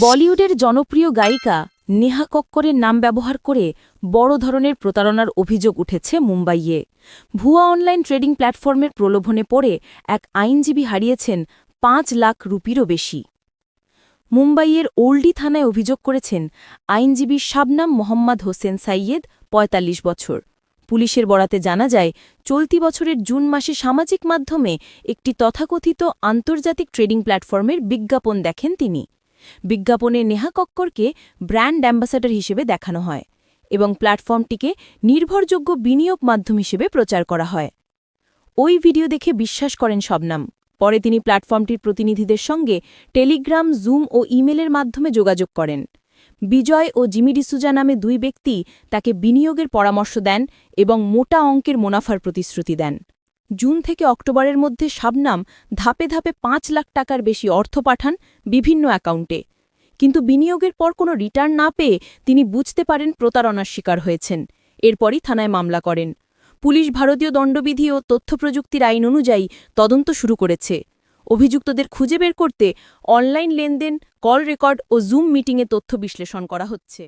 বলিউডের জনপ্রিয় গায়িকা নেহা কক্করের নাম ব্যবহার করে বড় ধরনের প্রতারণার অভিযোগ উঠেছে মুম্বাইয়ে। ভুয়া অনলাইন ট্রেডিং প্ল্যাটফর্মের প্রলোভনে পড়ে এক আইনজীবী হারিয়েছেন ৫ লাখ রুপিরও বেশি। মুম্বাইয়ের ওল্ডি থানায় অভিযোগ করেছেন আইনজীবী শাবনাম মোহাম্মদ হোসেন সাইয়েদ, ৪৫ বছর। পুলিশের বরাতে জানা যায়, চলতি বছরের জুন মাসে সামাজিক মাধ্যমে একটি তথাকথিত আন্তর্জাতিক ট্রেডিং প্ল্যাটফর্মের বিজ্ঞাপন দেখেন তিনি। বিজ্ঞাপনে নেহা কক্করকে ব্র্যান্ড অ্যাম্বাসাডর হিসেবে দেখানো হয় এবং প্ল্যাটফর্মটিকে নির্ভরযোগ্য বিনিয়োগ মাধ্যম হিসেবে প্রচার করা হয়। ওই ভিডিও দেখে বিশ্বাস করেন শবনাম। পরে তিনি প্ল্যাটফর্মটির প্রতিনিধিদের সঙ্গে টেলিগ্রাম, জুম ও ইমেলের মাধ্যমে যোগাযোগ করেন। বিজয় ও জিমি ডিসুজা নামে ২ ব্যক্তি তাকে বিনিয়োগের পরামর্শ দেন এবং মোটা অঙ্কের মুনাফার প্রতিশ্রুতি দেন। জুন থেকে অক্টোবরের মধ্যে শাবনাম ধাপে ধাপে ৫ লাখ টাকার বেশি অর্থ পাঠান বিভিন্ন অ্যাকাউন্টে। কিন্তু বিনিয়োগের পর কোনো রিটার্ন না পেয়ে তিনি বুঝতে পারেন প্রতারণার শিকার হয়েছেন। এরপরই থানায় মামলা করেন। পুলিশ ভারতীয় দণ্ডবিধি ও তথ্যপ্রযুক্তির আইন অনুযায়ী তদন্ত শুরু করেছে। অভিযুক্তদের খুঁজে বের করতে অনলাইন লেনদেন, কল রেকর্ড ও জুম মিটিংয়ে তথ্য বিশ্লেষণ করা হচ্ছে।